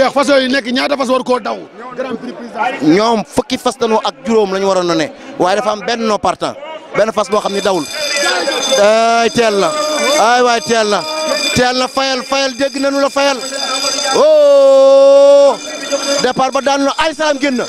Cheikh fas yooyu nekk ñaata fas war koo daw. Grand Prix président. ñoom fukki fas dañoo ak juróom la ñu waroon a ne waaye dafa am benn non partant benn fas boo xam ne dawul. ay teel na ay waay teel na fayal dégg nañu la fayal oh départ ba daanu na Ali Salam génn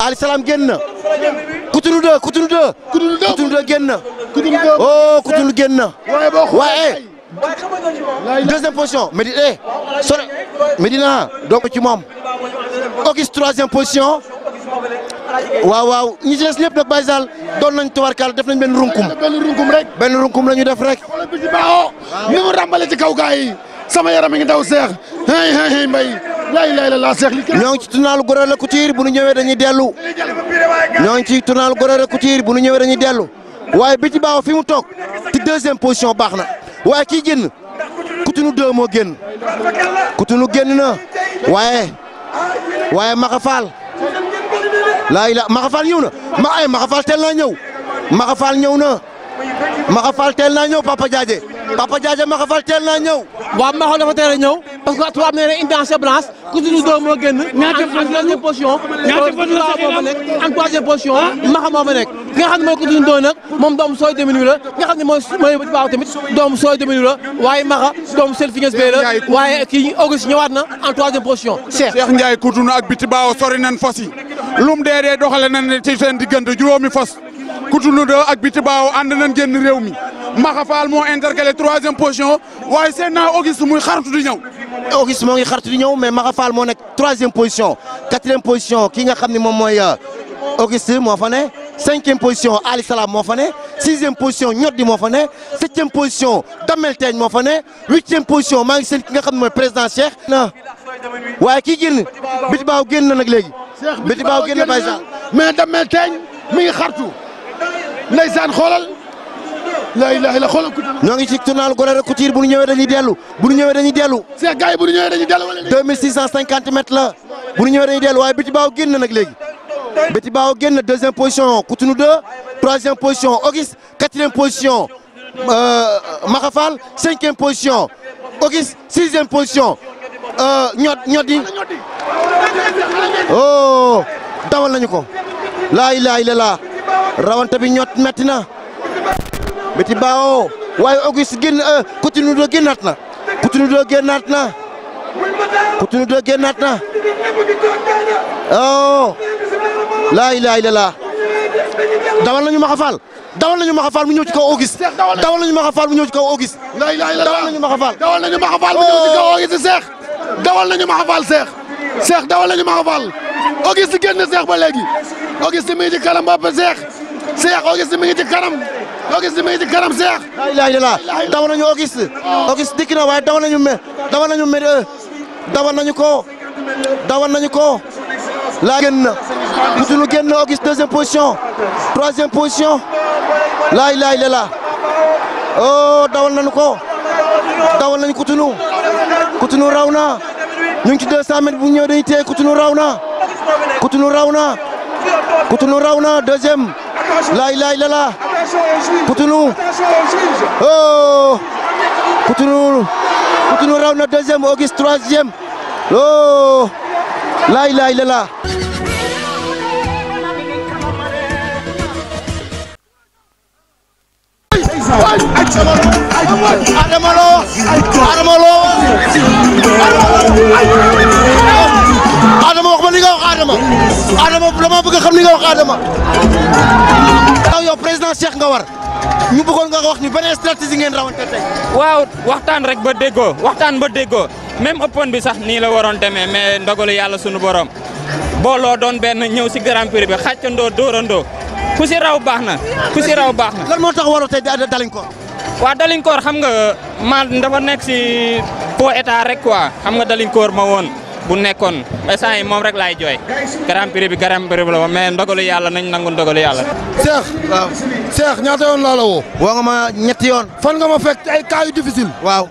Ali Salam génn Coutounou 2 génn oh Coutounou génn waaye deuxième position Médina donc ci moom Auguste troisième position waaw ñi ci des ñëpp nag Baye Sall doon nañ tubarkal def nañ benn runkum la ñu def rek. xoolal bi ci baaxoo ni mu ràmbale ci kaw gaa yi sama yaram mi ngi daw Cheikh hey mbay la Cheikh li ñoo ngi ci tournalu Gorée la Couture bu ñu ñëwee dañuy dellu waaye bi ci baaxoo fi mu toog ci deuxième position baax na waaye kii génn Coutounou 2 moo génn Coutounou génn na waaye Maxa Fall Maxa Fall ñëw na Maxa Fall teel naa ñëw Maxa Fall ñëw na Maxa Fall teel naa ñëw Papa Diadje Maxa Fall teel naa ñëw. waaw Maxa dafa teel a ñëw parce que tubaab nee na une dent blanche Coutounou 2 moo génn. en deuxième position. en troisième position. Maxa moo fa nekk ki nga xam ne mooy Coutounou 2 nag moom doomu sooy deminu la ki nga xam ne mooy baaw tamit doomu sooy deminu la waaye Maxa doomu Self Fingers Bay la waaye kii Auguste ñëwaat na en troisième position. Cheikh Ndiaye Coutounou ak Biti Baaw sori nañ fas yi lum dee doxale nañ ci seen diggante juróomi fas Coutounou 2 ak Biti Baaw ànd nañ génn réew mi Maxa Fall moo intercalé troisième position waaye seen naa Auguste muy xartu di ñëw. Auguste moo ngi xartu di ñëw mais Maxa Fall moo nekk troisième position quatrième position ki nga xam ne moom mooy Auguste moo fa ne cinquième position Ali Salam moo fa ne sixième position Ñoddi moo fa ne septième position Damel Teeñ moo fa ne huitième position maa ngi seen ki nga xam ne mooy président Cheikh. waaye kii génn Biti Baaw génn na nag léegi. Biti Baaw génn na Baye Sall mais Damel Teeñ mi ngi xartu ndeysaan xoolal. la ilaha illa xoolal Coutounou. ñoo ngi ci tournal Gorée la Couture bu ñu ñëwee dañuy dellu. Cheikh gars yi bu ñu ñëwee dañuy dellu wala. 2650 mètres la bu ñu ñëwee dañuy dellu waaye Biti Baaw génn nag léegi. Biti Baaw génn deuxième position Coutounou 2 troisième position Auguste quatrième position Maxa Fall cinquième position Auguste sixième position Ñoddi oh dawal nañu ko. laa ilaha illallah rawante bi ñot metti na. Biti Baaw waaye Auguste génn Coutounou 2 génnaat na oh laa ilaaha illallaah dawal nañu Maxa Fall mu ñëw ci kaw Auguste dawal nañu Maxa Fall mu ñëw ci kaw Auguste laa ilaaha illallaah dawal nañu Maxa Fall mu ñëw ci kaw Auguste Cheikh dawal nañu Maxa Fall Cheikh dawal nañu Maxa Fall Auguste génn Cheikh ba léegi Auguste mi ngi ci kanam ba Cheikh Auguste mi ngi ci kanam Cheikh laa ilaaha illallaah dawal nañu Auguste dikk na waaye dawal nañu ko laa génn Coutounou génn Auguste deuxième position troisième position laa ilaaha illallaah oh dawal nañu Coutounou raw na ñu ngi ci 200 mètres bu ñëw dañuy téye Coutounou raw na deuxième laa ilaaha illallaah Coutounou oh Coutounou raw na deuxième Auguste troisième oh laa ilaaha illallaah Adama Lo Adama wax ma li nga wax Adama dama bëgg a xam li nga wax Adama yow président Cheikh nga war ñu bëggoon nga wax ñu benn stratégie ngeen rawante tey. waaw waxtaan ba déggoo même ëppoon bi sax nii la waroon demee mais ndogalu yàlla sunu borom booloo doon benn ñëw si Grand Prix bi xàccandoo dóorandoo ku si raw baax na. lan moo tax waroo tey Dalinkoor. waaw Dalinkoor xam nga dafa nekk si po état rek quoi xam nga Dalinkoor ma woon bu nekkoon instant yi moom rek laay jooy Grand Prix bi la mais ndogalu yàlla nañ nangu ndogalu yàlla. Cheikh ñaata yoon laa la woo. woo nga ma ñetti yoon. fan nga ma fekk ay cas yu difficile. waaw.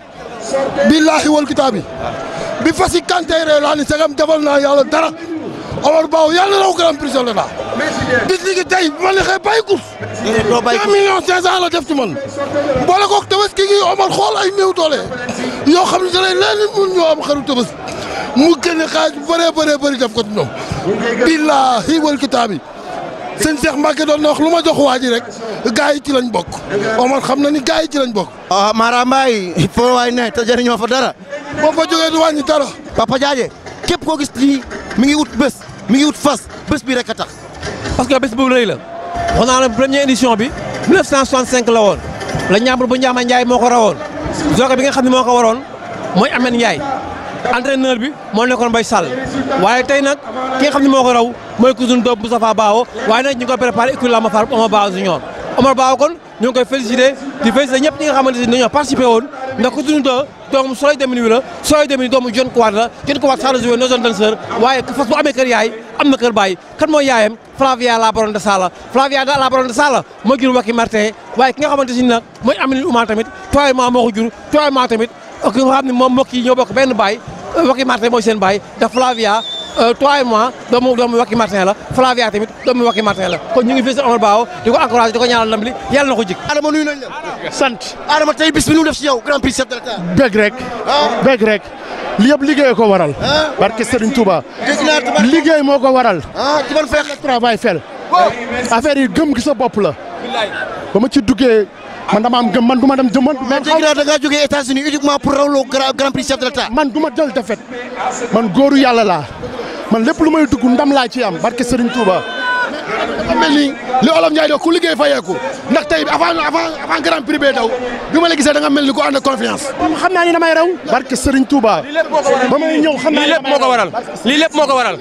billaahi wal kitaabi bi fas yi kantee réew laa ni sagam defal naa yàlla dara Omar Baaw yàlla na raw Grand Prix de l'État bis li gi tey bu ma neexee bàyyi course. 2 millions 500 la def ci man boole koog tabaski gi Omar xool ay néew doole yoo xam ne da lay leen mun ñoo am xaru Tabaski mu génne xaalis bu bëree bëri def ko ci ñoom billaahi wal kitaabi sëñ Cheikh Mbacke doon na wax lu ma jox waa ji rek gaa yi ci lañ bokk Omar xam na ni gaa yi ci lañ bokk. Mara Mbaye foo waay ne te jëriñoo fa dara. boo fa jógee du wàññi dara. Papa Diadje képp koo gis lii mi ngi wut bés mi ngi wut fas bés bi rek a tax. parce que bés bu rëy la wax naa la première édition bi 1965 la woon la ñaambur bu Ndiama Ndiaye moo ko rawoon joge bi nga xam ne moo ko waroon mooy Ameth Ndiaye entraîneur bi moo nekkoon Mbaye Sall waaye tey nag ki nga xam ne moo ko raw mooy cousin doobu Moustapha Bao waaye nag ñu ngi koy préparé écurie Lama Fall Omar Bao Junior Omar Bao kon ñu ngi koy félicité di félicité ñëpp ñi nga xamante ne dañoo participé woon ndax cousin doomu Soleil Demini la Soleil Demini doomu John Kouat la John Kouat sax la joué no zone danseur waaye fas bu amee kër yaay am na kër baay kan mooy yaayam Flavia la Baronne de Sala Flavia la Baronne de Sala moo jur Wacky Martin waaye ki nga xamante ne nag mooy Aminata Oumar tamit tooyement moo ko jur tooyement tamit ak nga xam ne moom mbokk yi ñoo bokk benn baay Wacky Martin mooy seen baay ndax Flavia 3 mois doomu Wacky Martin la Flavia tamit doomu Wacky Martin la kon ñu ngi fii si Omar Bao di ko encouragé di ko ñaanal ndam li yàlla na ko jik Adama nuyu nañ la. sant. Adama tey bis bi nu def si yow grand prix chef de l'État. bëgg rek li yëpp liggéey ko waral. barke Serigne Touba. liggéey moo ko waral. ci ban feex. travail fel affaire yi gëm gi sa bopp la. ba ma ci duggee man dama am gëm man du ma dem jëmman. mais dégg naa da ngaa jógee États-Unis uniquement pour rawloo grand prix chef de l'État. man du ma jël defet man góoru yàlla laa man lépp lu may dugg ndam laa ci am barke Serigne Touba. dafa mel ni li Olof Ndiaye doon ku liggéey fayeeku ndax tey avant grand prix bee daw bi ma la gisee da nga mel ni ku ànd ak confiance. xam naa ni damay raw. barke Serigne Touba. ba may ñëw xam naa ni lii lépp moo ko waral